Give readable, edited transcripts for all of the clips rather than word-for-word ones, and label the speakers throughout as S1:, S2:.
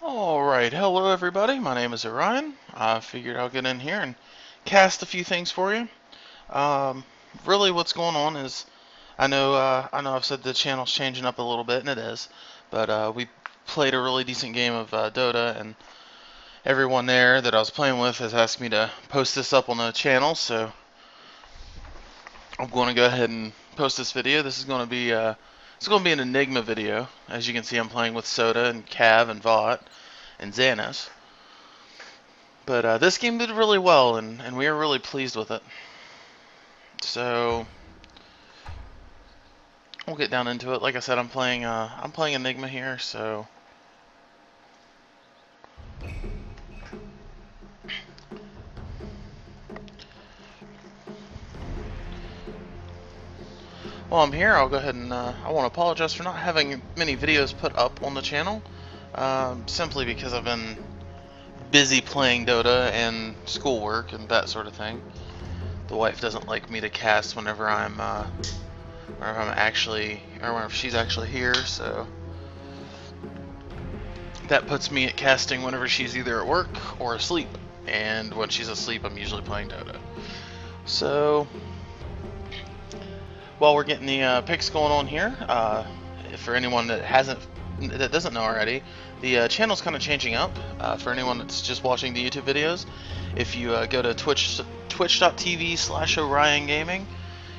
S1: Alright, hello everybody, my name is Orien. I figured I'll get in here and cast a few things for you. Really what's going on is, I know I've said the channel's changing up a little bit, and it is, but we played a really decent game of Dota, and everyone there that I was playing with has asked me to post this up on the channel, so I'm going to go ahead and post this video. This is going to be an Enigma video. As you can see, I'm playing with Soda and Cav and Vought and Xanos. But this game did really well, and we are really pleased with it. So we'll get down into it. Like I said, I'm playing Enigma here, so while I'm here, I'll go ahead and I want to apologize for not having many videos put up on the channel, simply because I've been busy playing Dota and schoolwork and that sort of thing. The wife doesn't like me to cast whenever whenever she's actually here, so that puts me at casting whenever she's either at work or asleep. And when she's asleep, I'm usually playing Dota. So while we're getting the picks going on here, for anyone that doesn't know already, the channel's kind of changing up. For anyone that's just watching the YouTube videos, if you go to twitch.tv/Orien Gaming,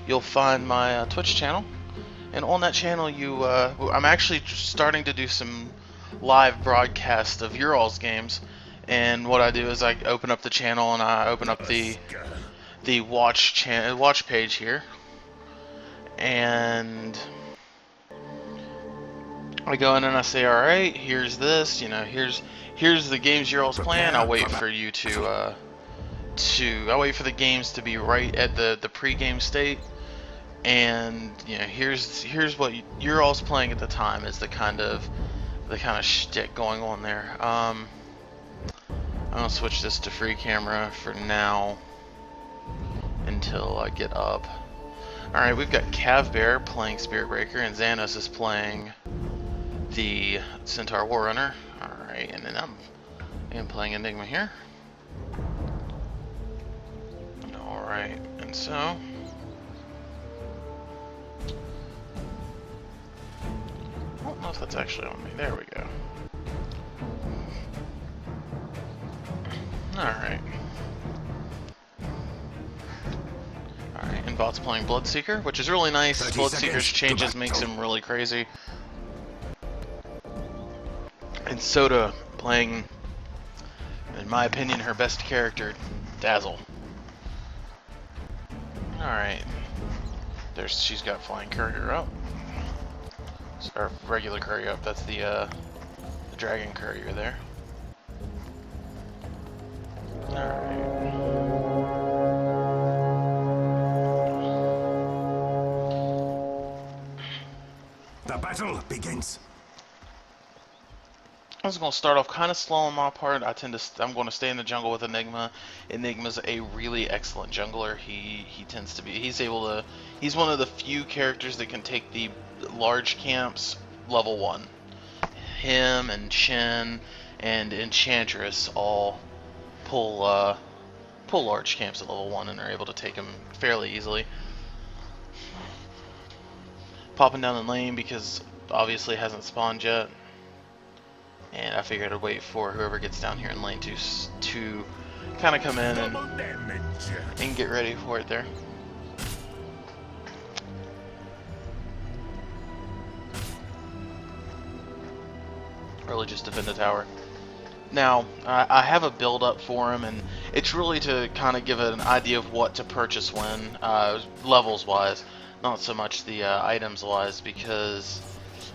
S1: you'll find my Twitch channel, and on that channel, I'm actually starting to do some live broadcast of your all's games. And what I do is I open up the channel and I open up the watch page here, and I go in and I say, all right, here's this, here's the games you're all's playing. I'll wait for you I'll wait for the games to be right at the pre-game state, and here's what you're all's playing at the time is the kind of shtick going on there. I'm gonna switch this to free camera for now until I get up. All right, we've got Cav Bear playing Spirit Breaker, and Xanos is playing the Centaur Warrunner. Alright, and then I'm playing Enigma here. Alright, and so I don't know if that's actually on me. There we go. Alright. Alright, and Bot's playing Bloodseeker, which is really nice. Bloodseeker's changes makes him really crazy. And Soda playing, in my opinion, her best character, Dazzle. Alright. She's got Flying Courier up. Or regular Courier up, that's the Dragon Courier there. Alright.
S2: The battle begins.
S1: I was going to start off kind of slow on my part. I'm going to stay in the jungle with Enigma. Enigma's a really excellent jungler. He's one of the few characters that can take the large camps level 1. Him and Shen and Enchantress all pull large camps at level 1 and are able to take them fairly easily. Popping down the lane because obviously it hasn't spawned yet. And I figured I'd wait for whoever gets down here in lane 2 to kind of come in and get ready for it there. Really just defend the tower. Now, I have a build up for him, and it's really to kind of give an idea of what to purchase when, levels wise, not so much the items wise, because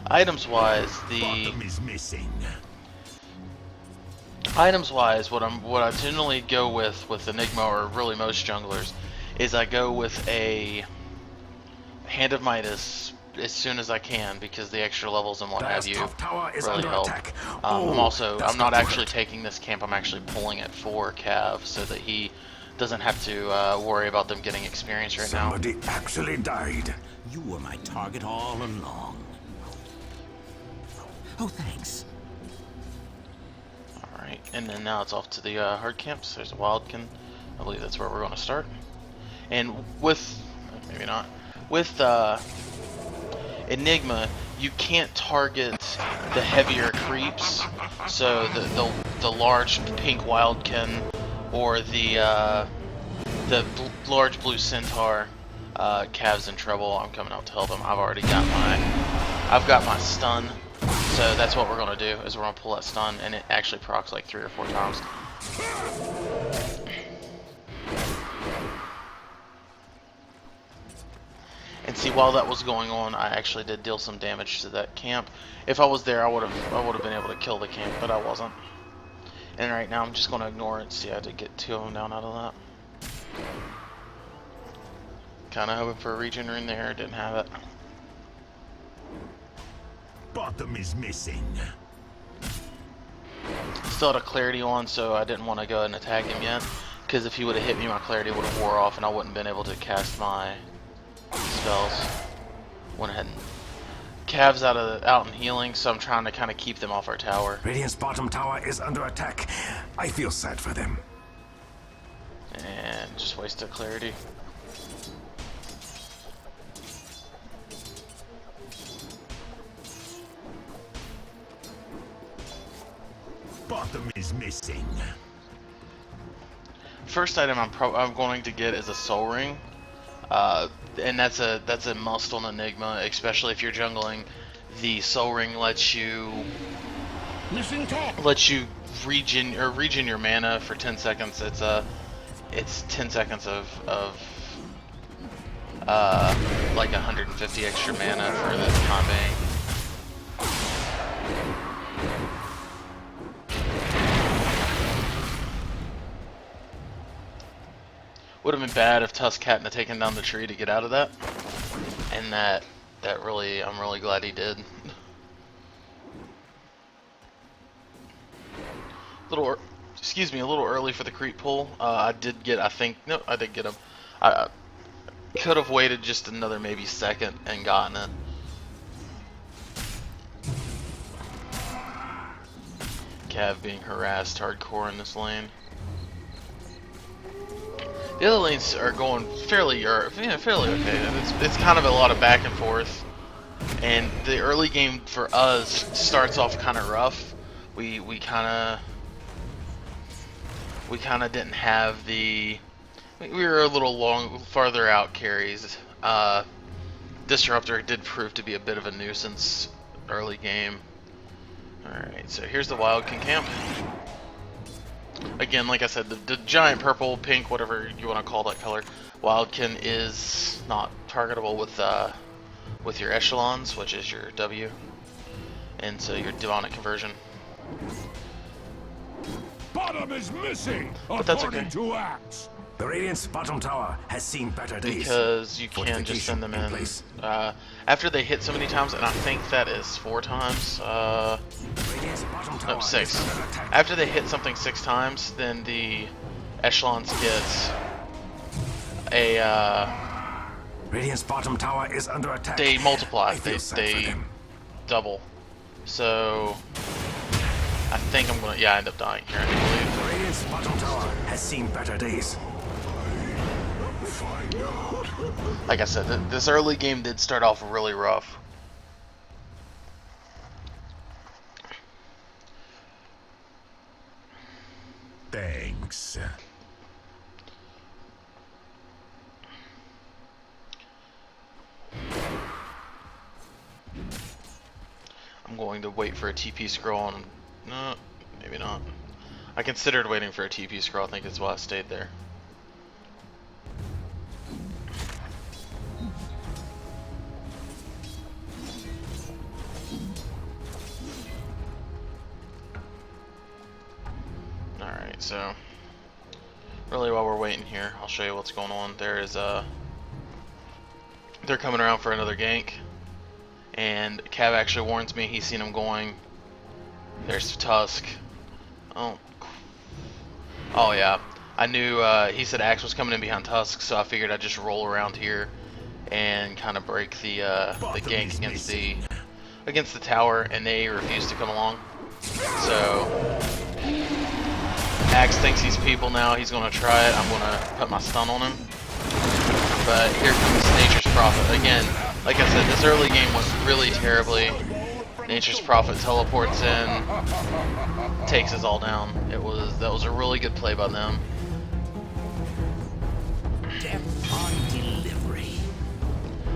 S1: items wise, what I generally go with Enigma, or really most junglers, is I go with a Hand of Midas as soon as I can, because the extra levels and what have you really help. I'm not actually taking this camp, I'm actually pulling it for Cav so that he doesn't have to worry about them getting experience right now.
S2: Somebody actually died.
S3: You were my target all along. Oh, thanks.
S1: And then now it's off to the hard camps. There's a wildkin. I believe that's where we're going to start. And with, maybe not, with Enigma, you can't target the heavier creeps. So the large pink wildkin or the large blue centaur, Cav's in trouble. I'm coming out to help him. I've got my stun. So that's what we're gonna do, is we're gonna pull that stun, and it actually procs like 3 or 4 times. And see, while that was going on, I actually did deal some damage to that camp. If I was there, I would have been able to kill the camp, but I wasn't. And right now, I'm just gonna ignore it. See, I did get 2 of them down out of that. Kind of hoping for a regen rune there, didn't have it.
S2: Bottom is missing.
S1: Still had a clarity on, so I didn't want to go ahead and attack him yet. Because if he would have hit me, my clarity would have wore off, and I wouldn't have been able to cast my spells. Went ahead and Cav's out in healing, so I'm trying to kind of keep them off our tower.
S2: Radiant's bottom tower is under attack. I feel sad for them.
S1: And just wasted clarity.
S2: Bottom is missing.
S1: First item I'm going to get is a soul ring, and that's a must on Enigma, especially if you're jungling. The soul ring lets you regen your mana for 10 seconds. It's 10 seconds of like 150 extra mana for the time being. Would have been bad if Tusk hadn't taken down the tree to get out of that, and I'm really glad he did. A little early for the creep pull. I did get him. I could have waited just another maybe second and gotten it. Cav being harassed hardcore in this lane. The other lanes are going fairly okay. It's kind of a lot of back and forth, and the early game for us starts off kind of rough. We kind of didn't have the. We were a little farther out carries. Disruptor did prove to be a bit of a nuisance early game. All right, so here's the Wildkin camp. Again, like I said, the giant purple, pink, whatever you want to call that color, Wildkin is not targetable with your echelons, which is your W, and so your demonic conversion.
S2: Bottom is missing.
S1: But that's okay.
S2: To Axe. The Radiant's bottom tower has seen better days.
S1: Because you can just send them in. After they hit so many times, and I think that is 4 times. No, 6. After they hit something 6 times, then the echelons get a.
S2: Radiant's bottom tower is under attack.
S1: They multiply. They double. So I think I'm gonna. Yeah, I end up dying here. I believe.
S2: The Radiant's bottom tower has seen better days.
S1: Like I said, this early game did start off really rough.
S2: Thanks.
S1: I'm going to wait for a TP scroll on. No, maybe not. I considered waiting for a TP scroll. I think that's why I stayed there. Alright, so really while we're waiting here, I'll show you what's going on. They're coming around for another gank, and Cav actually warns me he's seen him going. There's Tusk. Oh yeah, I knew he said Axe was coming in behind Tusk, so I figured I'd just roll around here and kind of break the gank against the tower, and they refused to come along. So Axe thinks he's people now. He's going to try it. I'm going to put my stun on him. But here comes Nature's Prophet. Again, like I said, this early game was really terribly. Nature's Prophet teleports in, takes us all down. That was a really good play by them.
S3: Death on delivery.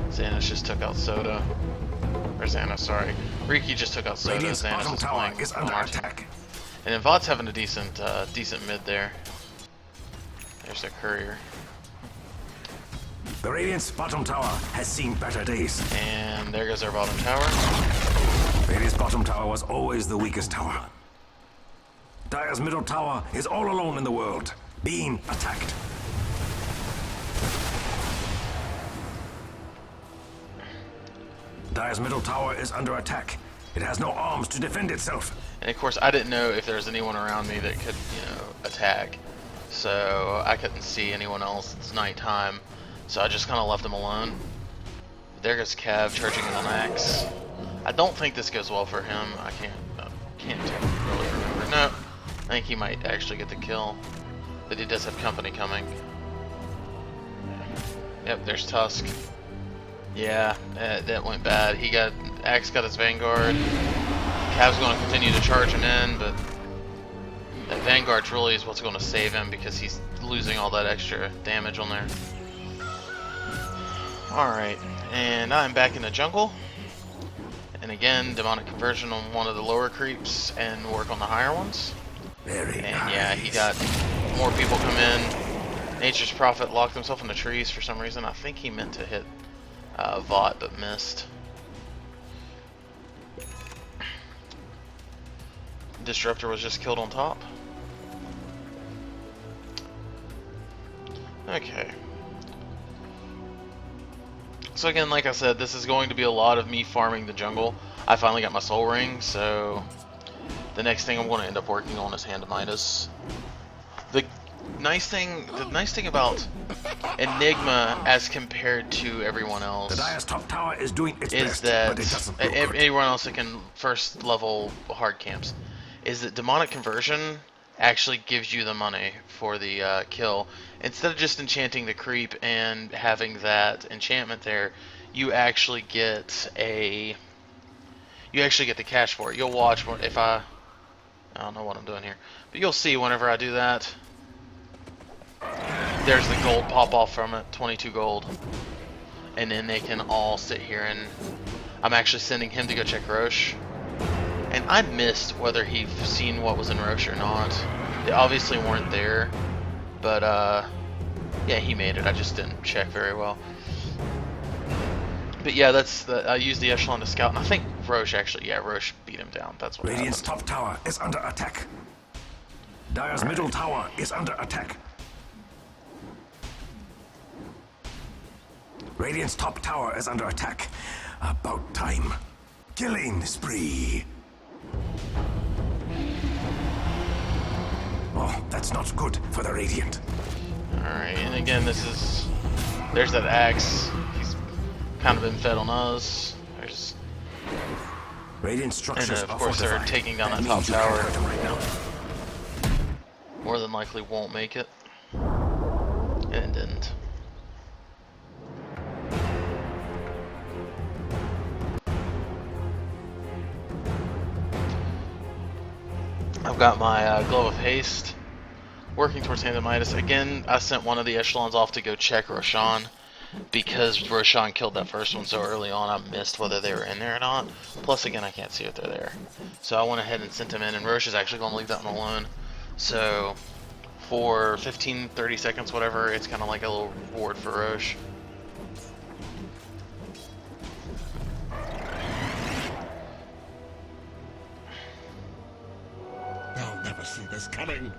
S1: Xanos just took out Soda. Or Xanos, sorry. Riki just took out Soda.
S2: Radiant's
S1: Xanos
S2: bottom
S1: is
S2: tower
S1: playing
S2: is under
S1: Martin.
S2: attack.
S1: And then Vot's having a decent mid there. There's the courier.
S2: The Radiant's bottom tower has seen better days.
S1: And there goes our bottom tower.
S2: Radiant's bottom tower was always the weakest tower. Dire's middle tower is all alone in the world, being attacked. Dire's middle tower is under attack. It has no arms to defend itself.
S1: And of course, I didn't know if there was anyone around me that could, attack. So I couldn't see anyone else. It's nighttime. So I just kind of left him alone. There goes Cav charging an axe. I don't think this goes well for him. I can't really remember. No, I think he might actually get the kill. But he does have company coming. Yep, there's Tusk. Yeah, that went bad. Axe got his Vanguard. Cav's going to continue to charge him in, but that Vanguard really is what's going to save him because he's losing all that extra damage on there. Alright, and I'm back in the jungle. And again, demonic conversion on one of the lower creeps and work on the higher ones.
S2: Very
S1: And
S2: nice.
S1: yeah, he got more people come in. Nature's Prophet locked himself in the trees for some reason. I think he meant to hit Vought, but missed. Disruptor was just killed on top. Okay. So again, like I said, this is going to be a lot of me farming the jungle. I finally got my soul ring, so the next thing I'm going to end up working on is Hand of Midas. The nice thing about Enigma as compared to everyone else
S2: The Dire's top tower is doing its
S1: is
S2: best, but it
S1: that
S2: doesn't look good.
S1: everyone else that can first level hard camps is that demonic conversion actually gives you the money for the kill. Instead of just enchanting the creep and having that enchantment there, you actually get the cash for it. You'll watch if I don't know what I'm doing here, but you'll see whenever I do that. There's the gold pop off from it, 22 gold, and then they can all sit here and I'm actually sending him to go check Roche. And I missed whether he'd seen what was in Roche or not. They obviously weren't there, but yeah, he made it. I just didn't check very well. But yeah, I used the Echelon to scout, and I think Roche actually, yeah, Roche beat him down. That's what
S2: Radiant's
S1: happened.
S2: top tower is under attack. Dire's middle tower is under attack. Radiant's top tower is under attack. About time. Killing spree. Oh, that's not good for the Radiant.
S1: Alright, and again, there's that axe. He's kind of been fed on us. There's,
S2: Radiant
S1: and
S2: structures
S1: of
S2: are
S1: course they're
S2: fortified.
S1: taking down
S2: That
S1: that top
S2: means you can't
S1: tower.
S2: hurt them right now.
S1: More than likely won't make it. And it didn't. I've got my Glove of Haste. Working towards Hand of Midas. Again, I sent one of the Echelons off to go check Roshan. Because Roshan killed that first one so early on, I missed whether they were in there or not. Plus, again, I can't see if they're there. So I went ahead and sent them in, and Roche is actually going to leave that one alone. So for 15, 30 seconds, whatever, it's kind of like a little reward for Roche.
S3: They'll never see this coming.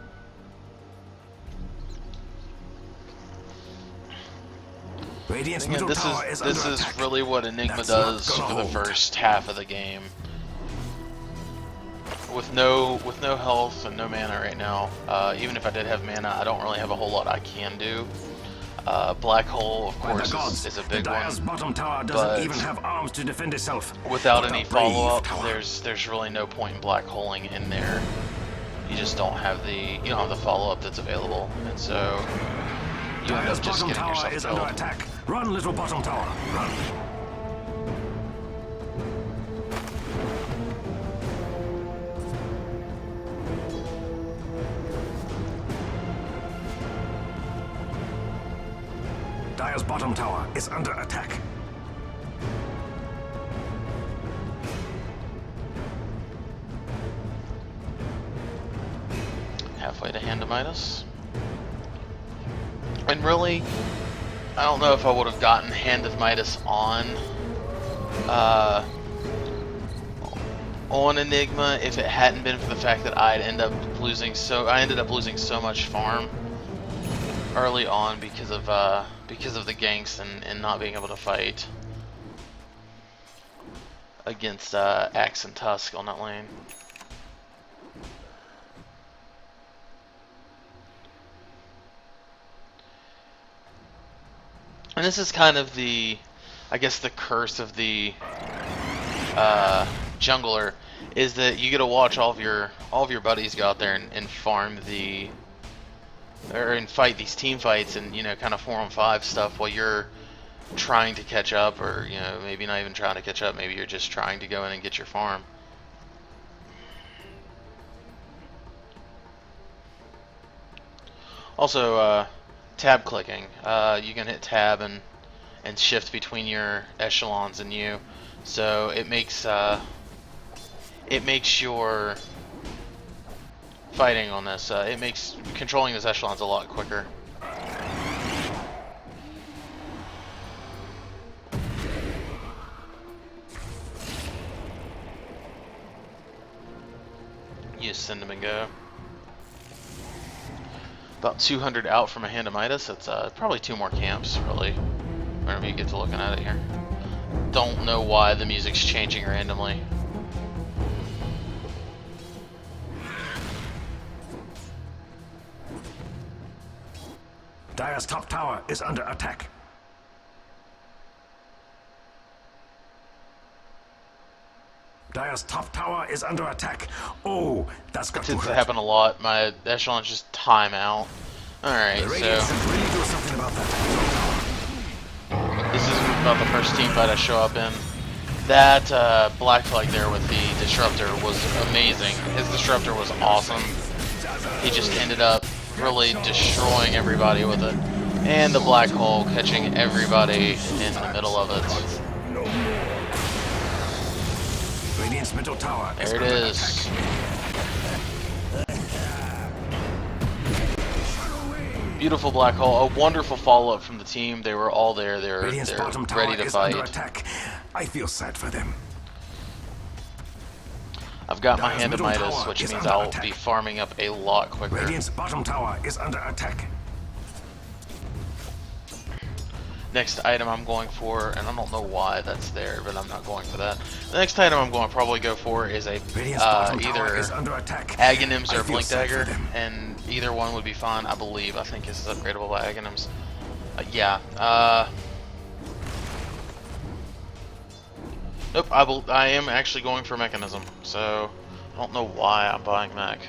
S2: Radiant's
S1: Again,
S2: middle tower is
S1: this
S2: under
S1: is
S2: attack.
S1: really what Enigma
S2: That's not
S1: does
S2: gonna
S1: for the
S2: hold.
S1: first half of the game. With no health and no mana right now, even if I did have mana, I don't really have a whole lot I can do. Black Hole, of
S2: By the
S1: course,
S2: gods,
S1: is a
S2: the
S1: big
S2: Dire's
S1: one.
S2: bottom tower doesn't
S1: but
S2: even have arms to defend itself.
S1: Without
S2: What
S1: any
S2: a brave
S1: follow-up,
S2: tower.
S1: there's really no point in black holing in there. you just don't have the follow-up that's available, and so you end
S2: Dire's
S1: up just
S2: bottom
S1: getting
S2: tower
S1: yourself
S2: is
S1: killed.
S2: under attack. Run, little bottom tower. Run. Dire's bottom tower is under attack.
S1: Halfway to Hand of Midas. And really, I don't know if I would have gotten Hand of Midas on Enigma if it hadn't been for the fact that I ended up losing so much farm early on because of the ganks and not being able to fight against Axe and Tusk on that lane. And this is kind of I guess the curse of the jungler, is that you get to watch all of your buddies go out there and farm and fight these team fights and kind of 4-on-5 stuff while you're trying to catch up, or maybe not even trying to catch up, maybe you're just trying to go in and get your farm. Also, tab clicking. You can hit tab and shift between your echelons and you, so it makes your fighting on this. It makes controlling those echelons a lot quicker. You just send them and go. About 200 out from a Hand of Midas. That's probably 2 more camps, really, whenever you get to looking at it here. Don't know why the music's changing randomly.
S2: Dire's top tower is under attack. Dire's top tower is under attack. Oh, that's got
S1: That
S2: to
S1: tends to
S2: hurt.
S1: happen a lot. My echelons just time out. Alright,
S2: The
S1: so
S2: Radiant should really do something about that.
S1: this is about the first team fight I show up in. That black flag there with the disruptor was amazing. His disruptor was awesome. He just ended up really destroying everybody with it. And the black hole catching everybody in the middle of it.
S2: Radiant's middle tower is
S1: There it
S2: under
S1: is.
S2: attack.
S1: Beautiful black hole. A wonderful follow-up from the team. They were all there. They're
S2: Radiant's bottom tower
S1: ready to
S2: is under
S1: fight.
S2: attack. I feel sad for them.
S1: I've got my
S2: Dire's
S1: Hand of
S2: middle
S1: Midas,
S2: tower
S1: which
S2: is
S1: means
S2: under
S1: I'll
S2: attack.
S1: be farming up a lot quicker.
S2: Radiant's bottom tower is under attack.
S1: Next item I'm going for, and I don't know why that's there, but I'm not going for that. The next item I'm going to probably go for is a
S2: Radiant's bottom tower
S1: either
S2: is under attack.
S1: Aghanims
S2: I
S1: or
S2: feel
S1: Blink
S2: sad for
S1: Dagger,
S2: them.
S1: and either one would be fine, I believe. I think this is upgradable by Aghanims. Yeah. Nope, I am actually going for Mechanism, so I don't know why I'm buying Mech.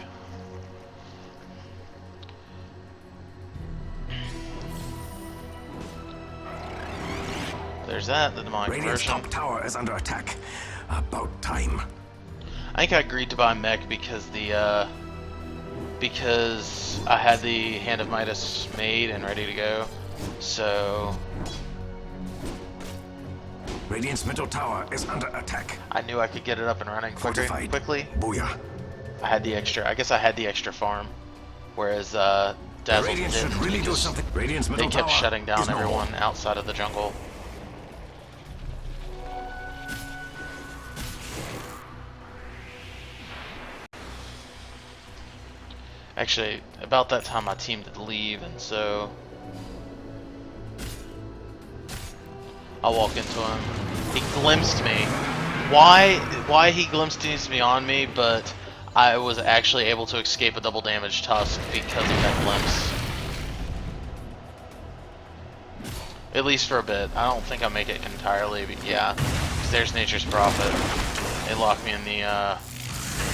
S1: There's that, the demonic
S2: Radiant's
S1: version.
S2: top tower is under attack. About time.
S1: I think I agreed to buy Mech because I had the Hand of Midas made and ready to go. So
S2: Radiant's middle tower is under attack.
S1: I knew I could get it up and running
S2: Fortified.
S1: quickly.
S2: Booyah.
S1: I had the extra. I guess I had the extra farm, whereas
S2: The
S1: Dazzle
S2: Radiant should
S1: didn't.
S2: really do something. Radiant's middle
S1: They kept
S2: tower
S1: shutting down
S2: is no more.
S1: everyone outside of the jungle. Actually, about that time my team did leave, and so I walk into him. He glimpsed me. Why he glimpsed me on me, but I was actually able to escape a double damage tusk because of that glimpse. At least for a bit. I don't think I'll make it entirely, but yeah. 'Cause there's Nature's Prophet. They lock me in the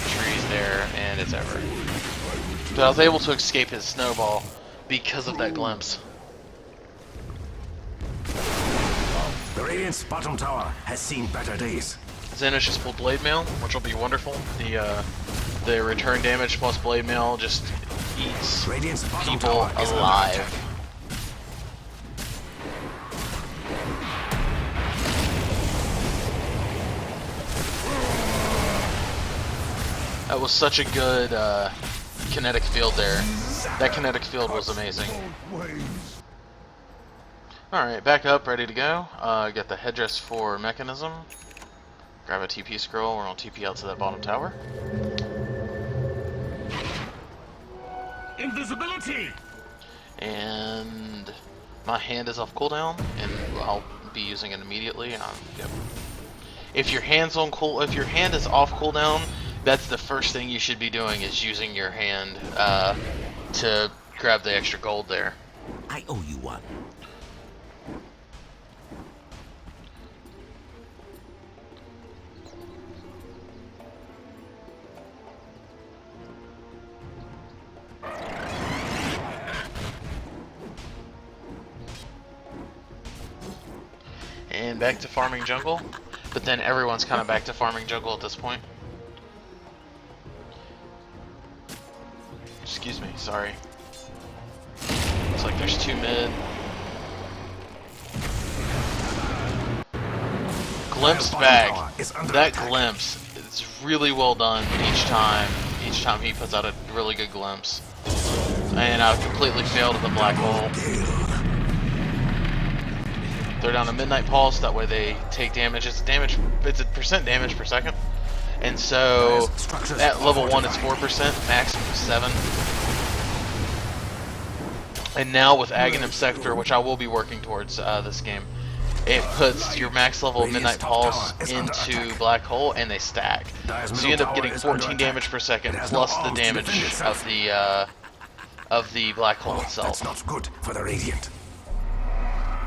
S1: trees there, and it's over. But I was able to escape his snowball because of that glimpse.
S2: The Radiant's bottom tower has seen better days.
S1: Xenos just pulled Blade Mail, which will be wonderful. The return damage plus Blade Mail just eats
S2: Radiant's bottom
S1: people
S2: tower is under
S1: alive.
S2: attack.
S1: That was such a good kinetic field there. That kinetic field was amazing. Alright, back up, ready to go. Get the headdress for mechanism. Grab a TP scroll, we're gonna TP out to that bottom tower.
S3: Invisibility!
S1: And my hand is off cooldown, and I'll be using it immediately. Yep. If your hand's on if your hand is off cooldown, that's the first thing you should be doing, is using your hand to grab the extra gold there.
S3: I owe you one.
S1: And back to farming jungle, but then everyone's kind of back to farming jungle at this point. Excuse me, sorry. Looks like there's 2 mid. Glimpse back. That glimpse is really well done each time. Each time he puts out a really good glimpse. And I completely failed at the black hole. They're down to Midnight Pulse, that way they take damage. It's a percent damage per second. And so at level 1 it's 4%, max 7. And now with Aghanim Scepter, which I will be working towards this game, it puts your max level Midnight Pulse into Black Hole and they stack. So you end up getting 14 damage per second plus the damage of the Black Hole itself.
S2: That's not good for the Radiant.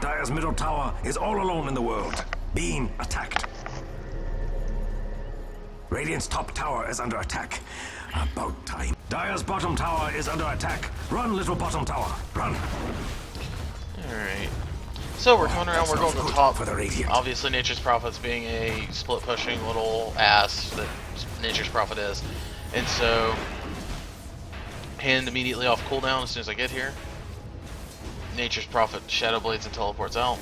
S2: Dire's middle tower is all alone in the world, being attacked. Radiant's top tower is under attack. About time. Dire's bottom tower is under attack. Run, little bottom tower, run.
S1: Alright. So we're coming around, we're going to the top.
S2: For the Radiant.
S1: Obviously Nature's Prophet's being a split pushing little ass that Nature's Prophet is. And so hand immediately off cooldown as soon as I get here. Nature's Prophet Shadow Blades and teleports out.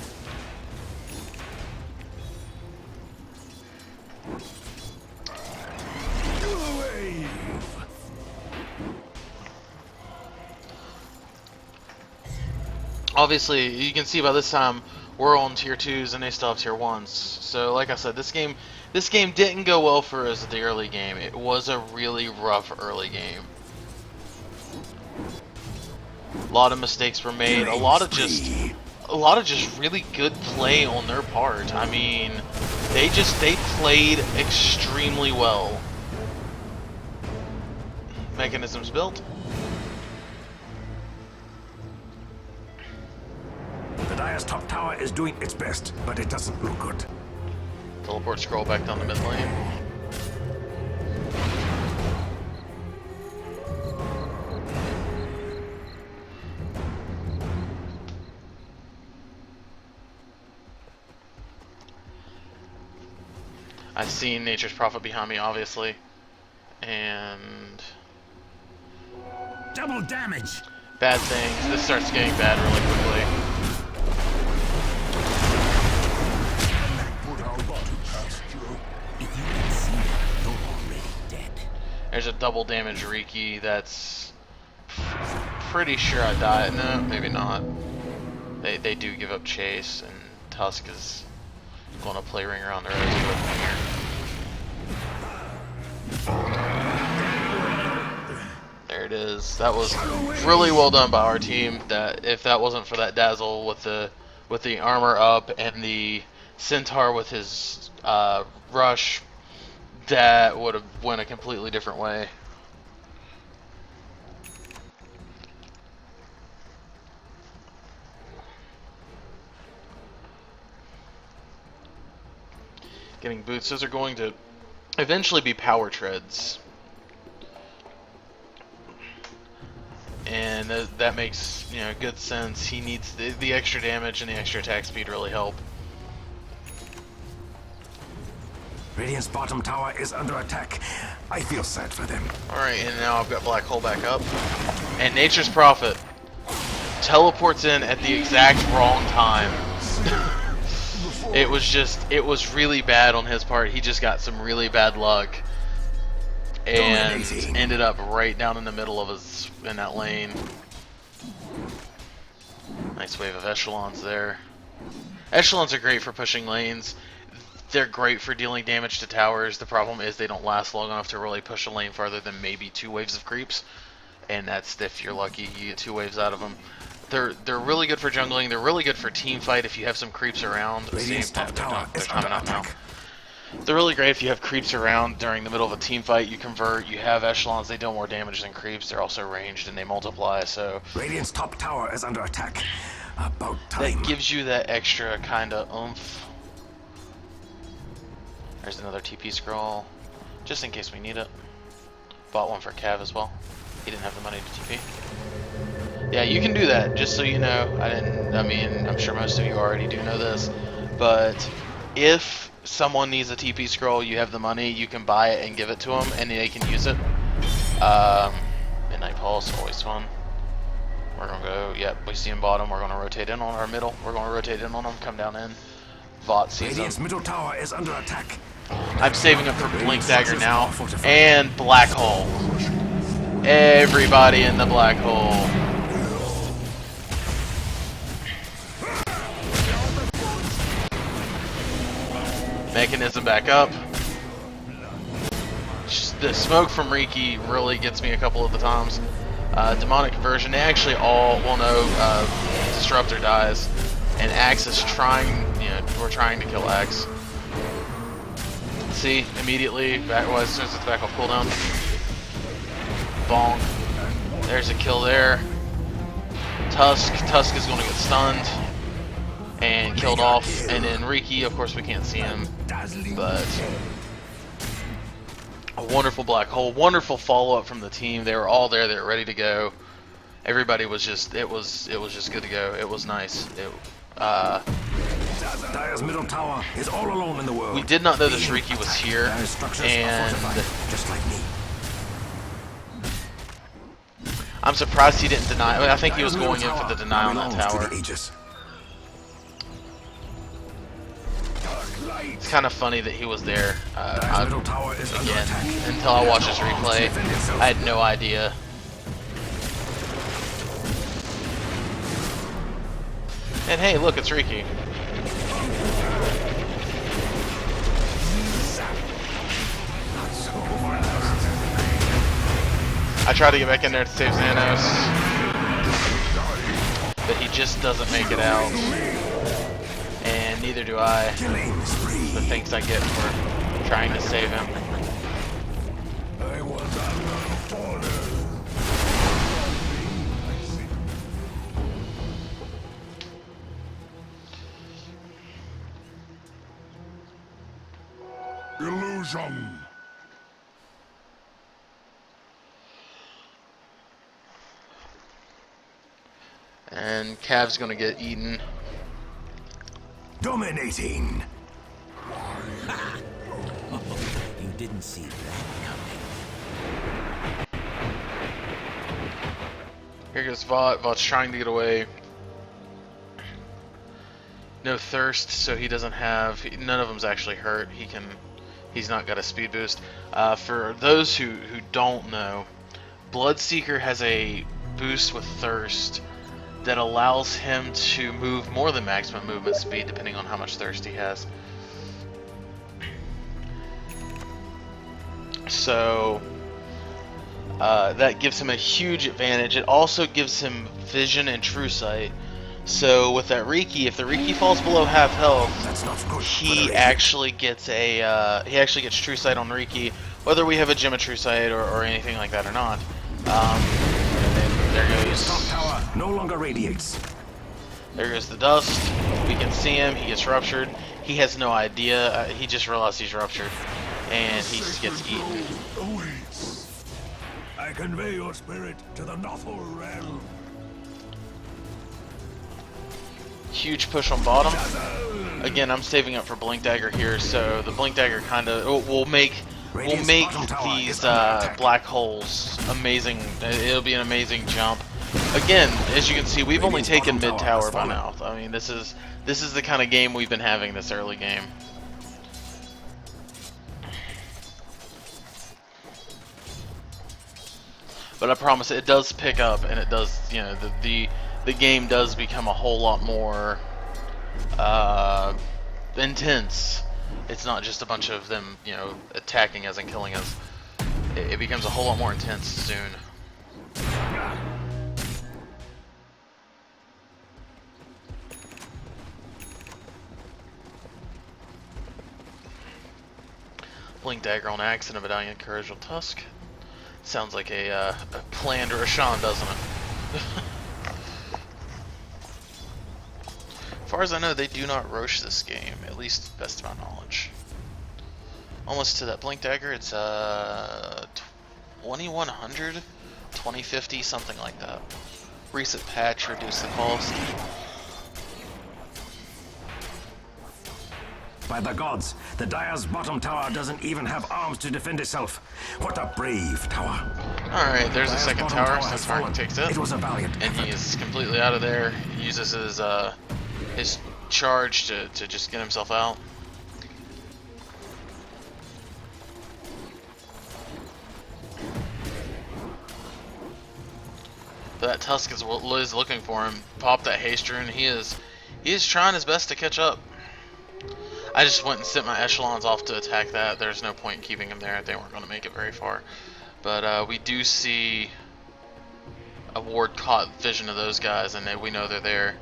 S1: Obviously, you can see by this time we're on tier 2s and they still have tier 1s. So, like I said, this game didn't go well for us at the early game. It was a really rough early game. A lot of mistakes were made. A lot of just really good play on their part. I mean, they played extremely well. Mechanisms built.
S2: The Dire's top tower is doing its best, but it doesn't look good.
S1: Teleport scroll back down the mid lane. I've seen Nature's Prophet behind me, obviously, and
S3: Double damage!
S1: bad things. This starts getting bad really quickly.
S3: If you can see it, you're already dead.
S1: There's a double damage Riki that's pretty sure I die. No, maybe not. They do give up chase, and Tusk is going to play Ring Around the Rosy with me here. There it is. That was really well done by our team. That if that wasn't for that Dazzle with the armor up and the Centaur with his rush, that would have went a completely different way. Getting boots. Those are going to eventually be power treads. and that makes good sense. He needs the extra damage and the extra attack speed really help.
S2: Radiant's bottom tower is under attack. I feel sad for them.
S1: Alright, and now I've got Black Hole back up. And Nature's Prophet teleports in at the exact wrong time. It was really bad on his part. He just got some really bad luck. And ended up right down in the middle of in that lane. Nice wave of echelons there. Echelons are great for pushing lanes. They're great for dealing damage to towers. The problem is they don't last long enough to really push a lane farther than maybe 2 waves of creeps. And that's if you're lucky, you get 2 waves out of them. They're really good for jungling. They're really good for team fight if you have some creeps around.
S2: Radiant's top tower is under attack.
S1: They're really great if you have creeps around during the middle of a team fight. You convert, you have echelons, they deal more damage than creeps. They're also ranged and they multiply, so
S2: Radiant's top tower is under attack. About time.
S1: that gives you that extra kind of oomph. There's another TP scroll, just in case we need it. Bought one for Cav as well. He didn't have the money to TP. Yeah, you can do that, just so you know. I mean, I'm sure most of you already do know this, but if someone needs a TP scroll, you have the money, you can buy it and give it to them, and they can use it. Midnight Pulse, always fun. We're gonna go, yep, we see him bottom, we're gonna rotate in on our middle, we're gonna rotate in on him, come down in. Vought sees him.
S2: Radiant's middle tower is under attack.
S1: I'm saving up for Blink Dagger now, and Black Hole. Everybody in the Black Hole. Mechanism back up. The smoke from Riki really gets me a couple of the times. Demonic Conversion, they actually all, well no, Disruptor dies. And Axe is trying, we're trying to kill Axe. See, immediately, as soon as it's back off cooldown. Bonk. There's a kill there. Tusk is going to get stunned. And killed off. And then Riki, of course we can't see him. But a wonderful Black Hole. Wonderful follow-up from the team. They were all there. They were ready to go. Everybody was just, it was just good to go. It was nice.
S2: Dire's middle tower is all alone in the world.
S1: We did not know this Riki was here, and
S2: just like me.
S1: I'm surprised he didn't deny. I think he was going in for the deny on that tower. It's kind of funny that he was there. Again, until I watched this replay, I had no idea. And hey, look, it's Riki. I tried to get back in there to save Xanos, but he just doesn't make it out. And neither do I. The things I get for trying to save him.
S3: Illusion.
S1: And Cav's gonna get eaten.
S2: Dominating.
S3: You didn't see that coming.
S1: Here goes Vought. Vaught's trying to get away. No thirst, so he doesn't have. None of them's actually hurt. He's not got a speed boost. For those who don't know, Bloodseeker has a boost with thirst that allows him to move more than maximum movement speed depending on how much thirst he has. So that gives him a huge advantage. It also gives him vision and true sight. So with that Riki, if the Riki falls below half health, he actually gets true sight on Riki, whether we have a gem of true sight or anything like that or not. There goes.
S2: Tower no longer radiates.
S1: There goes the dust. We can see him. He gets ruptured. He has no idea. He just realized he's ruptured, and he just gets eaten.
S2: I convey your spirit to the Nothal realm.
S1: Huge push on bottom. Again, I'm saving up for Blink Dagger here, so the Blink Dagger kind of will make these black holes amazing. It'll be an amazing jump. Again, as you can see, we've only taken mid tower by now. I mean, this is the kind of game we've been having this early game. But I promise it does pick up, and it does, you know, the game does become a whole lot more intense. It's not just a bunch of them, you know, attacking us and killing us. It becomes a whole lot more intense soon. Blink Dagger on Axe and a Medallion Courageal Tusk. Sounds like a planned Rashawn, doesn't it? As far as I know, they do not Roche this game, at least best of my knowledge. Almost to that Blink Dagger, it's 2100, 2050, something like that. Recent patch reduced the cost.
S2: By the gods, the Dire's bottom tower doesn't even have arms to defend itself. What a brave tower.
S1: Alright, there's the
S2: Dire's
S1: second
S2: bottom
S1: tower,
S2: has
S1: so Tarkin
S2: fallen.
S1: takes it.
S2: It was a valiant
S1: And he
S2: effort.
S1: is completely out of there. He uses his charge to just get himself out. But that Tusk is what Liz looking for him. Pop that haste rune. He is trying his best to catch up. I just went and sent my echelons off to attack that. There's no point in keeping him there. They weren't going to make it very far. But we do see a ward caught vision of those guys, and we know they're there.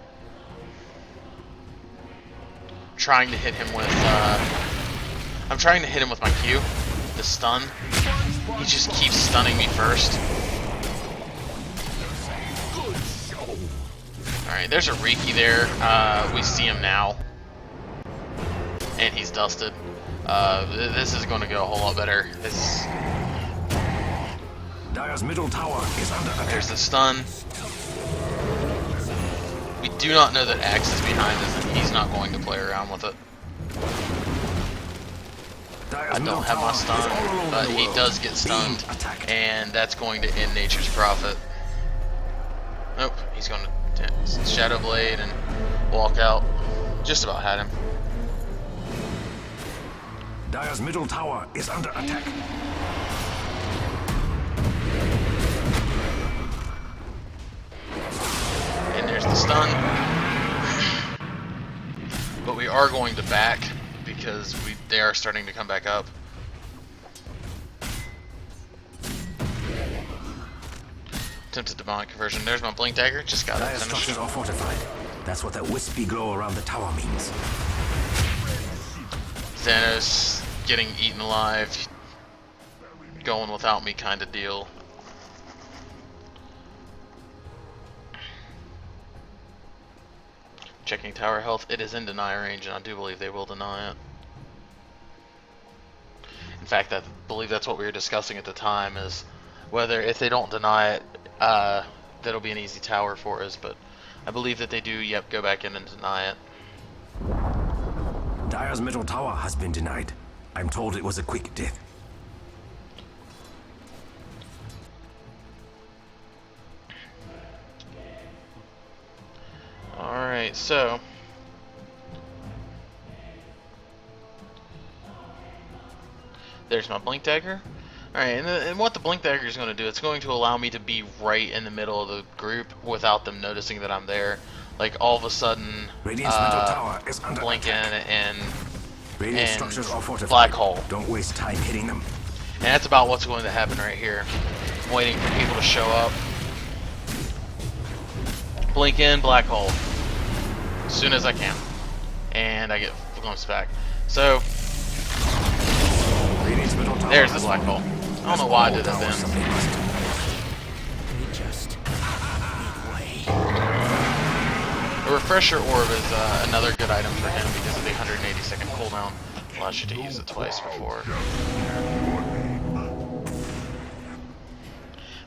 S1: Trying to hit him with I'm trying to hit him with my Q, the stun. He just keeps stunning me first. Alright, there's a Riki there. We see him now. And he's dusted. This is going to go a whole lot better.
S2: Dire's middle tower is under attack.
S1: There's the stun. We do not know that Axe is behind us, and he's not going to play around with it. I don't have my stun, but he does get stunned, and that's going to end Nature's Prophet. Nope, he's going to Shadow Blade and walk out. Just about had him.
S2: Dire's middle tower is under attack.
S1: And there's the stun. But we are going to back because they are starting to come back up. Attempted demonic conversion. There's my Blink Dagger. Just got it
S2: Dire's
S1: finished.
S2: structures are fortified. That's what that wispy glow around the tower means.
S1: Thanos getting eaten alive. Going without me kind of deal. Checking tower health. It is in deny range, and I do believe they will deny it. In fact, I believe that's what we were discussing at the time, is whether if they don't deny it, that'll be an easy tower for us, but I believe that they do, yep, go back in and deny it.
S2: Dire's middle tower has been denied. I'm told it was a quick death.
S1: Alright, so there's my Blink Dagger. Alright, and what the Blink Dagger is going to do, it's going to allow me to be right in the middle of the group without them noticing that I'm there. Like, all of a sudden,
S2: Radiant's middle tower is under
S1: blink in
S2: attack.
S1: and
S2: Radiant structures are fortified.
S1: black hole.
S2: Don't waste time hitting them.
S1: And that's about what's going to happen right here. I'm waiting for people to show up. Blink in, black hole. As soon as I can. And I get glimpsed back. So,
S2: Radiant's middle tower
S1: there's the
S2: has
S1: black
S2: fallen.
S1: hole. I don't know why I did that
S3: They
S1: then.
S3: just
S1: The Refresher Orb is another good item for him because of the 180-second cooldown. Allows you to use it twice before.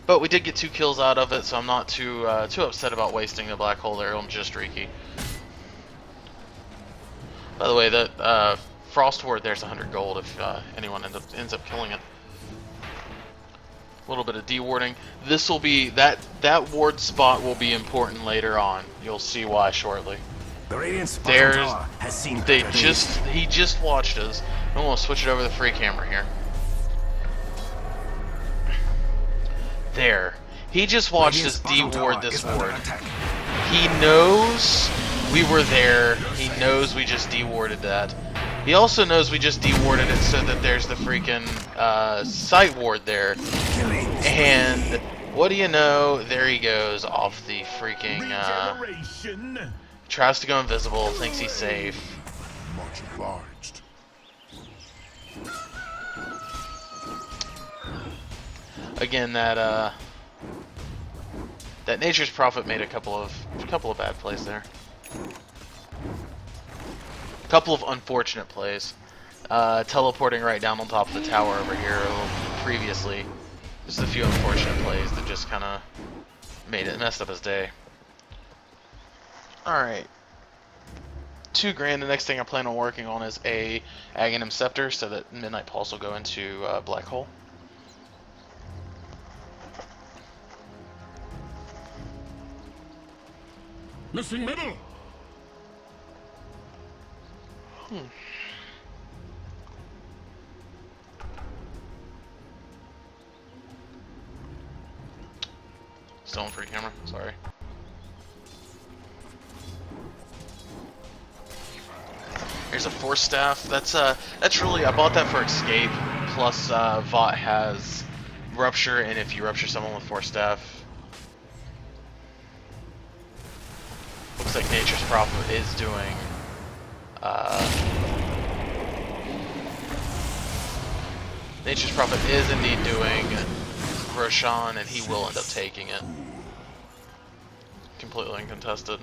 S1: But we did get 2 kills out of it, so I'm not too upset about wasting the black hole there on just Riki. By the way, the frost ward there's 100 gold if anyone ends up killing it. A little bit of dewarding. This will be that ward spot will be important later on. You'll see why shortly.
S2: The Radiant's bottom tower has seen better days.
S1: He just watched us. I'm gonna switch it over to the free camera here. There. He just watched us deward this ward. He knows we were there. He knows we just dewarded that. He also knows we just dewarded it so that there's the freaking sight ward there. And what do you know? There he goes off the freaking tries to go invisible, thinks he's safe.
S3: Much obliged.
S1: Again, that Nature's Prophet made a couple of bad plays there. A couple of unfortunate plays. Teleporting right down on top of the tower over here previously. Just a few unfortunate plays that just kind of messed up his day. Alright. 2 grand. The next thing I plan on working on is a Aghanim Scepter so that Midnight Pulse will go into Black Hole.
S3: Missing middle.
S1: Still on free camera, sorry. Here's a Force Staff. That's really, I bought that for Escape. Plus, Vought has Rupture, and if you rupture someone with Force Staff, looks like Nature's Prophet is doing. Nature's Prophet is indeed doing Roshan, and he will end up taking it. Completely uncontested.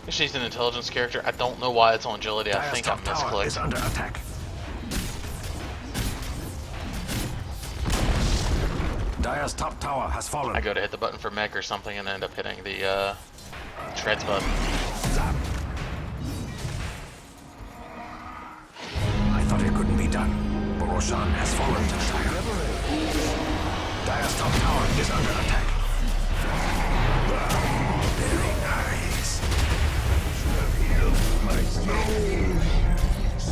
S1: She's an intelligence character. I don't know why it's on agility. I think I misclicked.
S2: Is under attack. Dire's top tower has fallen.
S1: I go to hit the button for mech or something and end up hitting the treads button.
S2: I thought it couldn't be done, but Roshan has fallen to the Dire. Dire's top tower is under attack. Very nice.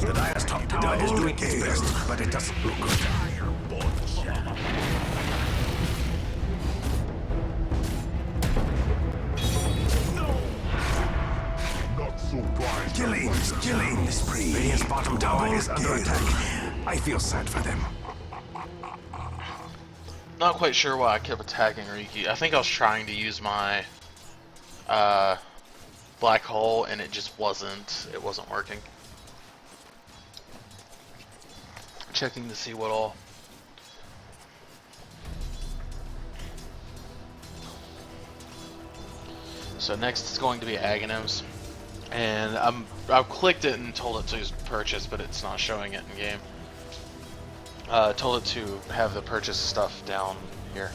S2: The Dire's top tower is doing its best, but it doesn't look good. Killing spree. Radiant's bottom tower is under attack. I feel sad for them.
S1: Not quite sure why I kept attacking Riki. I think I was trying to use my black hole and it just wasn't working. Checking to see what all. So next is going to be Aghanims. And I've clicked it and told it to purchase, but it's not showing it in game. Told it to have the purchase stuff down here.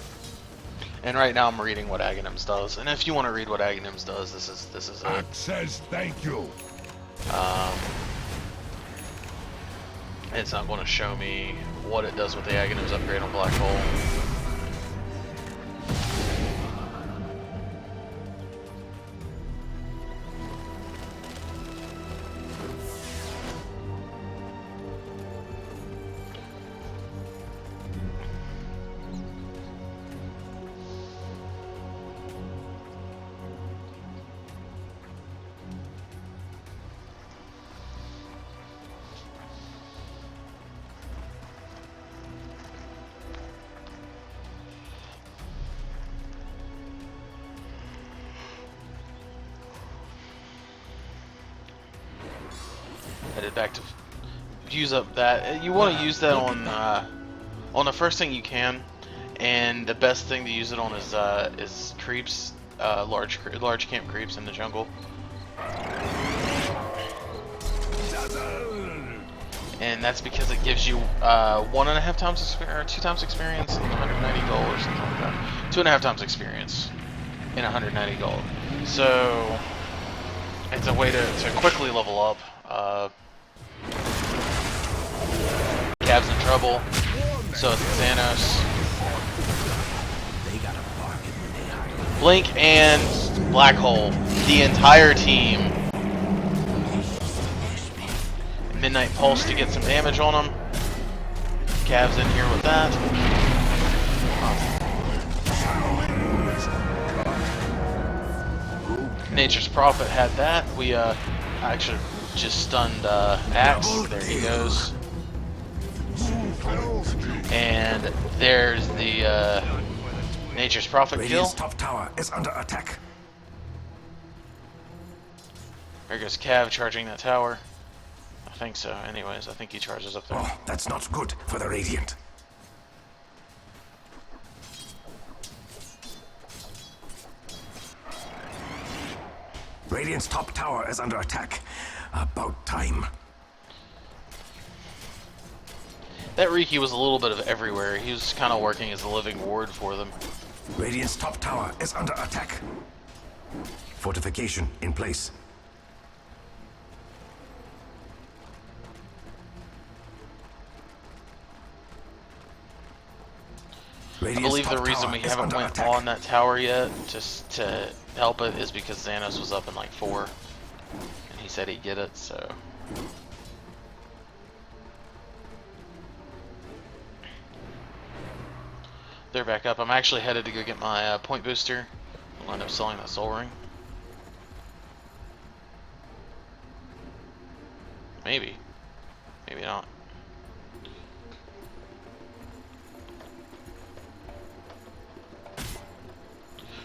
S1: And right now I'm reading what Aghanims does. And if you want to read what Aghanims does, this is it.
S3: It says thank you.
S1: It's not going to show me what it does with the Aghanims upgrade on Black Hole. Headed back to use up that. You want to use that on the first thing you can, and the best thing to use it on is creeps, large camp creeps in the jungle. And that's because it gives you 1.5 times experience, or 2 times experience, and 190 gold, or something like that. 2.5 times experience in 190 gold. So it's a way to quickly level up. Cav's in trouble. So is Xanos.
S3: They got a bargain when they hired
S1: Blink and Black Hole. The entire team. Midnight Pulse to get some damage on him. Cav's in here with that. Nature's Prophet had that. We actually just stunned Axe. There he goes. And there's the Nature's Prophet kill.
S2: Radiant's top tower is under attack.
S1: There goes Cav charging that tower. I think so. Anyways, I think he charges up there.
S2: Oh, that's not good for the Radiant. Radiant's top tower is under attack. About time.
S1: That Riki was a little bit of everywhere. He was kind of working as a living ward for them.
S2: Radiant's top tower is under attack. Fortification in place.
S1: I believe the reason we haven't went on that tower yet, just to help it, is because Xanos was up in like 4. And he said he'd get it, so... They're back up. I'm actually headed to go get my point booster. I'll end up selling that soul ring. Maybe. Maybe not.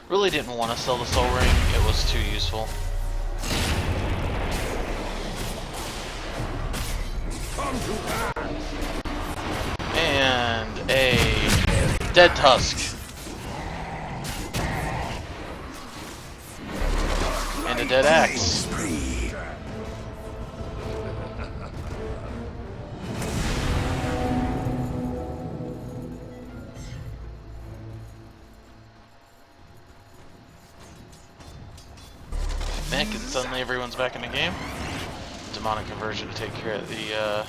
S1: Really didn't want to sell the soul ring. It was too useful. And a dead tusk. And a dead axe. And suddenly everyone's back in the game. Demonic conversion to take care of the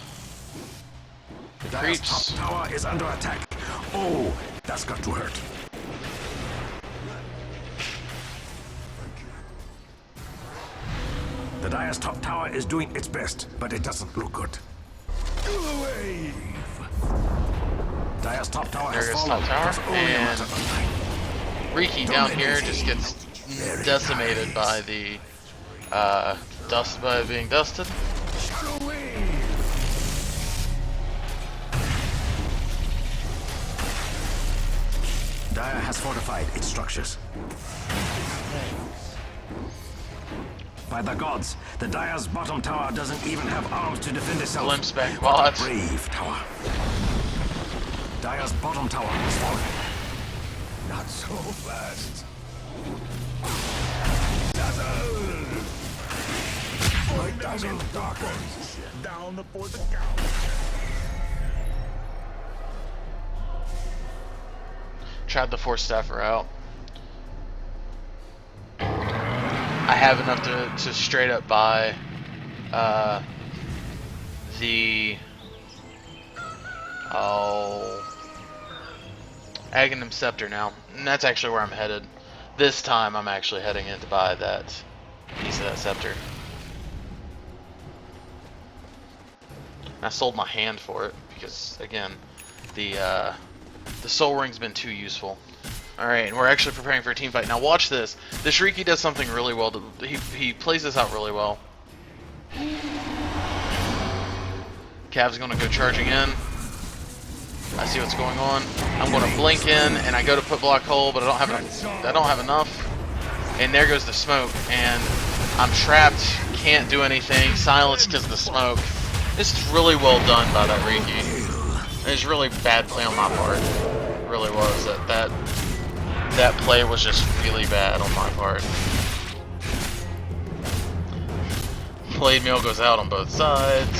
S1: creeps.
S2: Top tower is under attack. Oh, that's got to hurt. The Dire's top tower is doing its best, but it doesn't look good. Dire's top tower has
S1: There's
S2: fallen.
S1: top tower, and Riki down here just gets decimated by the by being dusted.
S2: Dire has fortified its structures. By the gods, the Dire's bottom tower doesn't even have arms to defend itself.
S1: Glimpse back
S2: What a
S1: bots.
S2: brave tower. Dire's bottom tower has fallen.
S3: Not so fast. Dazzle darkens. Down before the count.
S1: Tried the Force Staffer out. I have enough to straight up buy the Aghanim Scepter now. And that's actually where I'm headed. This time I'm actually heading in to buy that piece of that scepter. I sold my hand for it because, again, the soul ring's been too useful. Alright, and we're actually preparing for a team fight. Now watch this. This Riki does something really well. He plays this out really well. Cav's going to go charging in. I see what's going on. I'm going to blink in, and I go to put block hole, but I don't have enough. And there goes the smoke, and I'm trapped. Can't do anything. Silenced because of the smoke. This is really well done by that Riki. It's really bad play on my part. It really was. That play was just really bad on my part. blade mail goes out on both sides.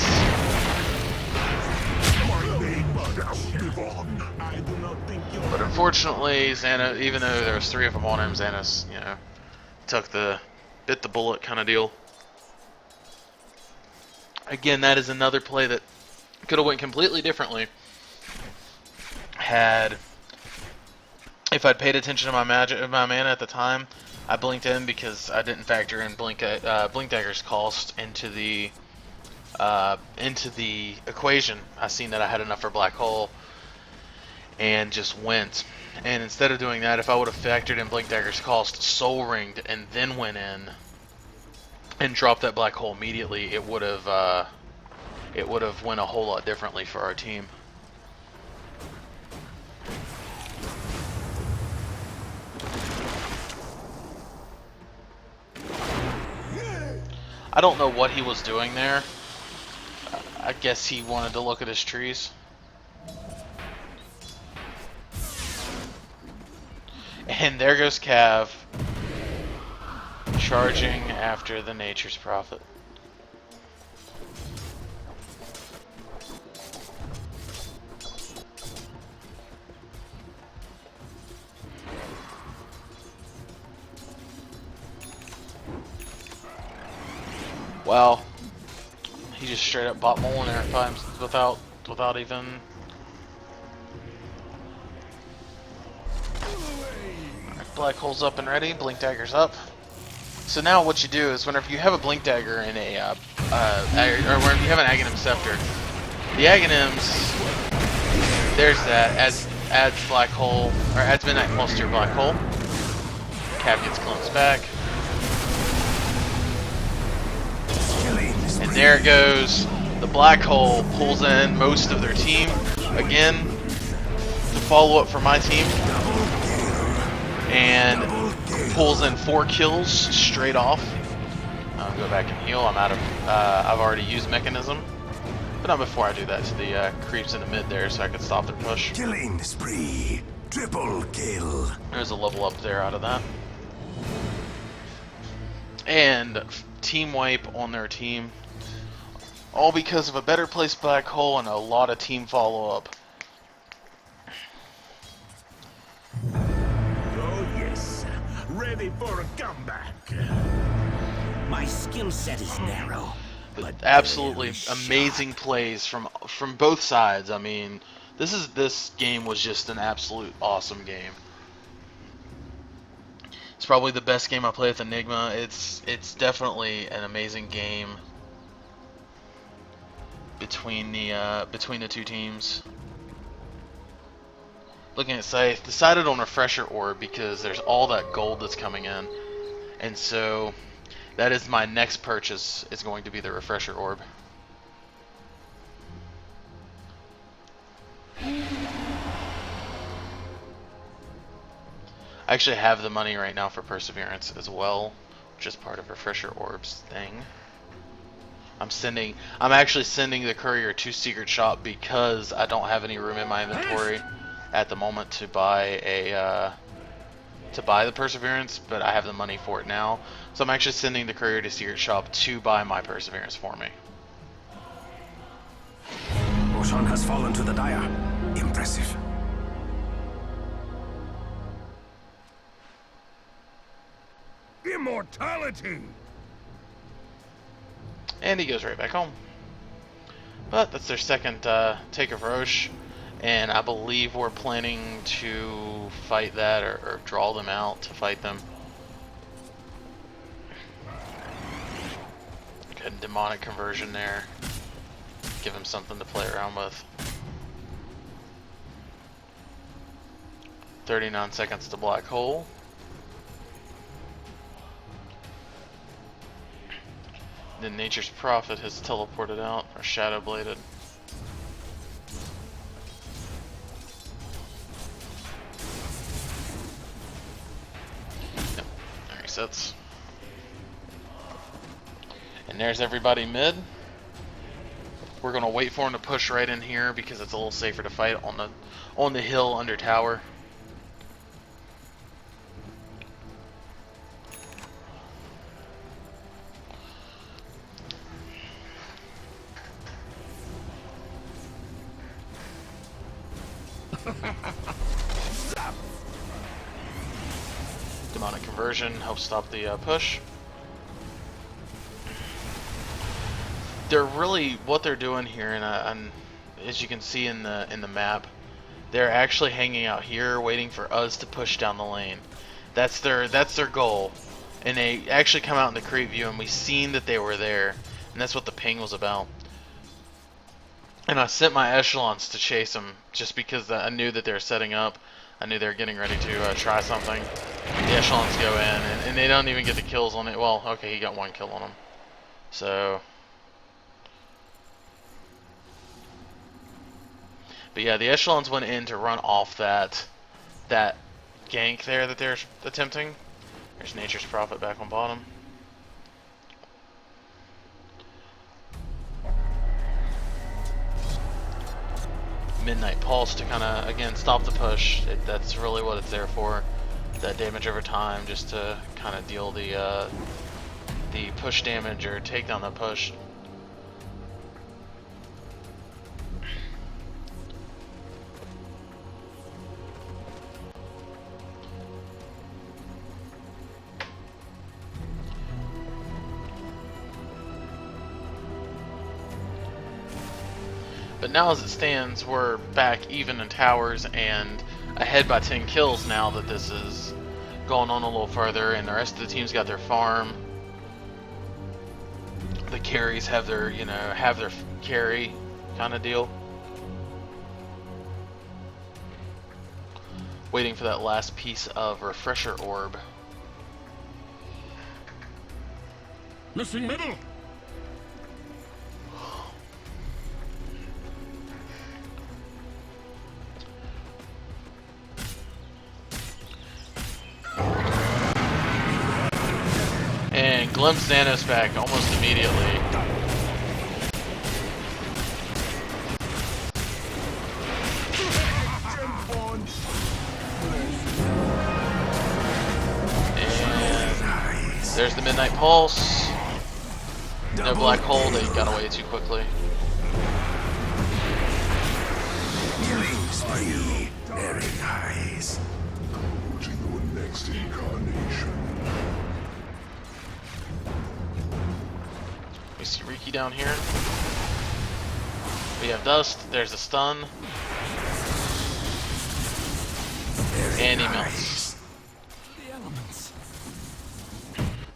S1: But unfortunately, Xana, even though there was 3 of them on him, Xanos, you know, bit the bullet kind of deal. Again, that is another play that could have went completely differently if I'd paid attention to my mana at the time. I blinked in because I didn't factor in Blink Dagger's cost into the equation. I seen that I had enough for Black Hole and just went. And instead of doing that, if I would have factored in Blink Dagger's cost, Soul Ringed, and then went in and dropped that Black Hole immediately, it would have went a whole lot differently for our team. I don't know what he was doing there. I guess he wanted to look at his trees. And there goes Cav, charging after the Nature's Prophet. Wow, he just straight up bought Molinar without even. Black Hole's up and ready. Blink Dagger's up. So now what you do is whenever you have a Blink Dagger in a, or whenever you have an Aghanim Scepter, the Aghanims, there's that, adds Black Hole, or adds Midnight Pulse to your Black Hole. Cav gets clones back. And there it goes. The Black Hole pulls in most of their team. Again, to follow up for my team. And pulls in 4 kills straight off. Go back and heal. I'm out of. I've already used Mechanism, but not before I do that to the creeps in the mid there, so I can stop their push.
S2: Killing spree, triple kill.
S1: There's a level up there out of that, and team wipe on their team, all because of a better placed Black Hole and a lot of team follow up.
S3: Ready for a comeback. My skill set is narrow, but
S1: absolutely amazing plays from both sides. I mean, this game was just an absolute awesome game. It's probably the best game I played with Enigma. It's definitely an amazing game between the two teams. Looking at Scythe, decided on Refresher Orb because there's all that gold that's coming in. And so that is my next purchase, is going to be the Refresher Orb. I actually have the money right now for Perseverance as well, which is part of Refresher Orb's thing. I'm actually sending the courier to Secret Shop because I don't have any room in my inventory at the moment to buy the Perseverance, but I have the money for it now. So I'm actually sending the courier to Secret Shop to buy my Perseverance for me.
S2: Orien has fallen to the Dire. Impressive.
S3: Immortality!
S1: And he goes right back home. But that's their second take of Roche. And I believe we're planning to fight that or draw them out to fight them. Good demonic conversion there. Give him something to play around with. 39 seconds to Black Hole. Then Nature's Prophet has teleported out, or Shadow Bladed. Yep, there he sits. And there's everybody mid. We're gonna wait for him to push right in here because it's a little safer to fight on the hill under tower. diversion helps stop the push. They're really what they're doing here, and as you can see in the map, they're actually hanging out here, waiting for us to push down the lane. That's their goal, and they actually come out in the creep view, and we seen that they were there, and that's what the ping was about. And I sent my echelons to chase them, just because I knew that they were setting up. I knew they were getting ready to try something. The echelons go in, and they don't even get the kills on it. Well, okay, he got 1 kill on them. So, but yeah, the echelons went in to run off that gank there that they're attempting. There's Nature's Prophet back on bottom. Midnight Pulse to kind of, again, stop the push. That's really what it's there for. That damage over time, just to kind of deal the push damage or take down the push. But now as it stands, we're back even in towers and ahead by 10 kills now that this is going on a little further, and the rest of the team's got their farm. The carries have their, have their carry kind of deal. Waiting for that last piece of refresher orb.
S3: Missing middle.
S1: And glimpse Xanos back almost immediately. And there's the Midnight Pulse. No black hole, they got away too quickly.
S2: Killing spree. Very nice.
S4: Go to your next incarnation.
S1: We see Riki down here. We have Dust, there's a stun. And he melts.
S3: The elements.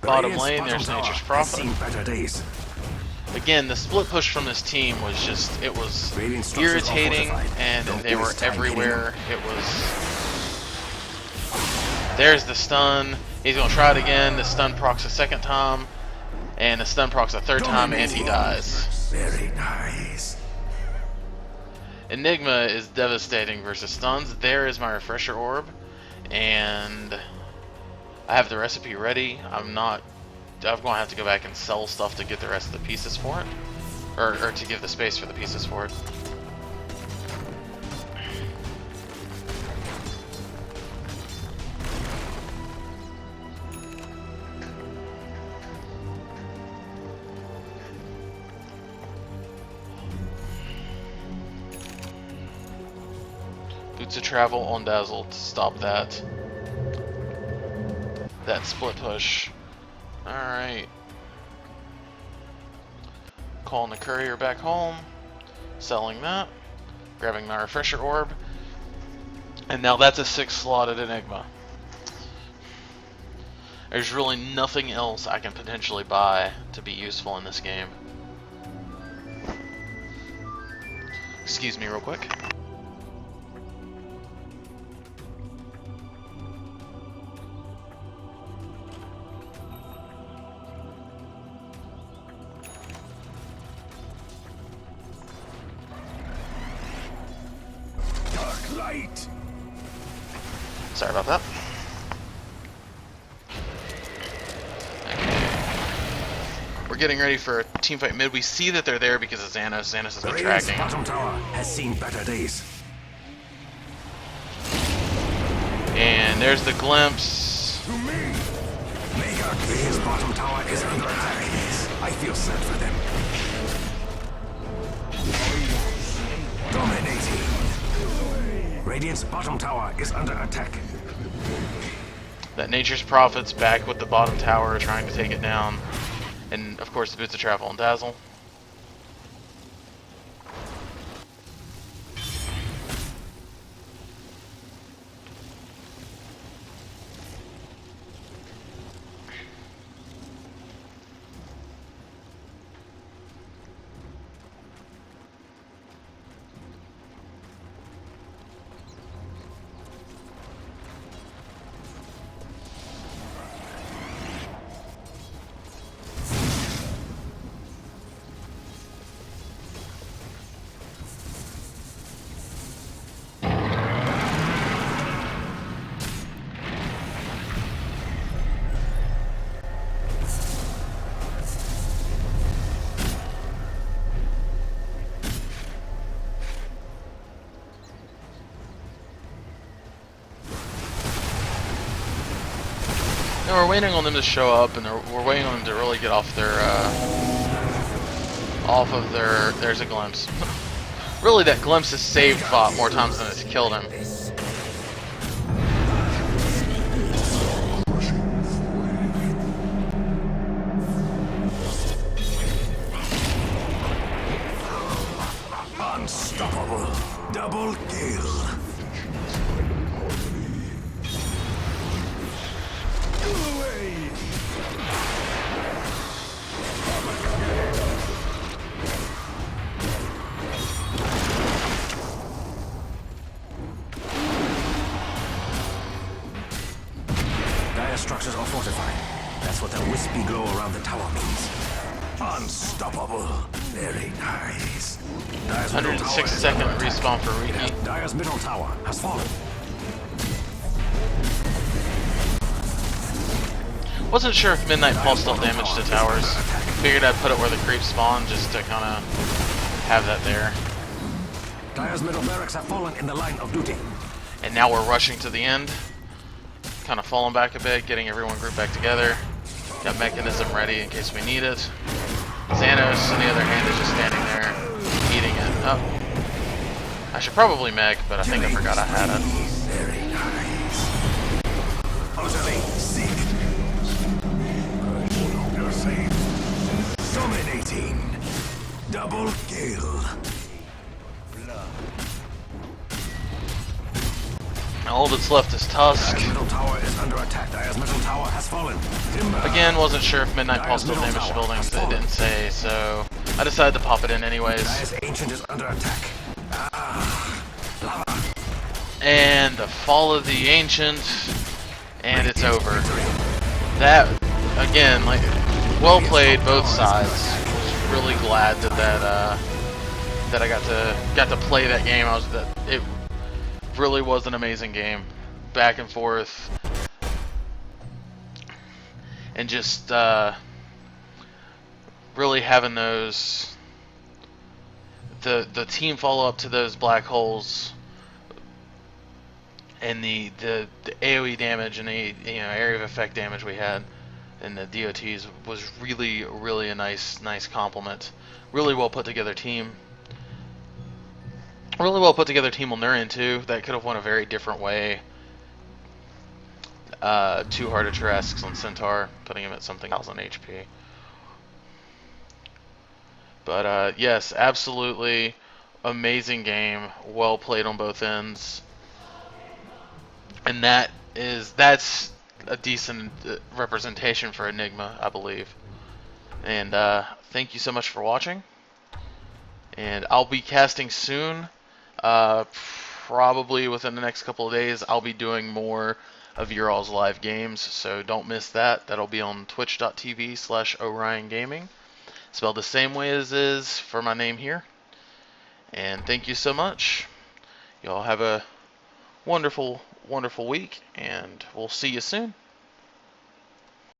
S1: Bottom lane, there's Nature's Prophet.
S2: Seen better days.
S1: Again, the split push from this team was just, it was
S2: Radiant structures are
S1: irritating,
S2: fortified.
S1: and
S2: Don't
S1: they were
S2: waste time
S1: everywhere. It was... There's the stun. He's going to try it again. The stun procs a second time. And the stun procs a third time, and he dies.
S2: Very nice.
S1: Enigma is devastating versus stuns. There is my refresher orb. And I have the recipe ready. I'm going to have to go back and sell stuff to get the rest of the pieces for it. Or to give the space for the pieces for it. Boots of Travel on Dazzle to stop that split push. Alright. Calling the courier back home. Selling that. Grabbing my refresher orb. And now that's a 6-slotted Enigma. There's really nothing else I can potentially buy to be useful in this game. Excuse me real quick.
S2: Light.
S1: Sorry about that. Okay. We're getting ready for a teamfight mid. We see that they're there because of Xanos. Xanos has
S2: The
S1: been
S2: Radiant's
S1: tracking.
S2: bottom tower has seen better days.
S1: And there's the glimpse.
S2: To me. Mega Radiant's bottom tower is under attack. I feel sad for them. Dominating. Radiant's bottom tower is under attack.
S1: that Nature's Prophet's back with the bottom tower trying to take it down. And of course the Boots of Travel and Dazzle. And we're waiting on them to show up, and we're waiting on them to really get off their, there's a glimpse. Really, that glimpse has saved Bot more times than it's killed him.
S2: Unstoppable. Double kill. Dire structures are fortified. That's what the wispy glow around the tower means. Unstoppable. Very nice. Dire's middle tower
S1: 106-second
S2: is
S1: respawn for Riki.
S2: attack. Dire's middle tower has fallen.
S1: Wasn't sure if Midnight Pulse still damaged the towers. Figured I'd put it where the creeps spawn just to kind of have that there.
S2: Dire's middle barracks have fallen in the line of duty.
S1: And now we're rushing to the end. Kind of falling back a bit, getting everyone grouped back together. Got Mechanism ready in case we need it. Xanos, on the other hand, is just standing there, eating it. Oh. I should probably mech, but I think I forgot I had it.
S2: Very nice. Utterly sick. You're safe. Dominating. Double kill.
S1: All that's left is Tusk.
S2: Dire's middle tower is under attack. Dire's middle tower has fallen. Timber.
S1: Again, wasn't sure if Midnight Pulse still
S2: Dire's
S1: damaged
S2: middle tower
S1: buildings.
S2: has
S1: It didn't say, so I decided to pop it in anyways.
S2: Dire's ancient is under attack. Lava.
S1: And the fall of the ancient, and it's over. That, again, like, well played both sides. Was really glad that I got to play that game. It really was an amazing game, back and forth, and just really having those the team follow up to those black holes. And the AoE damage and the area of effect damage we had in the DOTs was really a nice compliment. Really well put together team. Really well put together team on their end too. That could have went a very different way. 2 Heart of Teresks on Centaur, putting him at something else on HP. But yes, absolutely amazing game. Well played on both ends. And that's a decent representation for Enigma, I believe. And thank you so much for watching. And I'll be casting soon. Probably within the next couple of days, I'll be doing more of your all's live games. So don't miss that. That'll be on twitch.tv/Orien Gaming. Spelled the same way as is for my name here. And thank you so much. Y'all have a wonderful week, and we'll see you soon.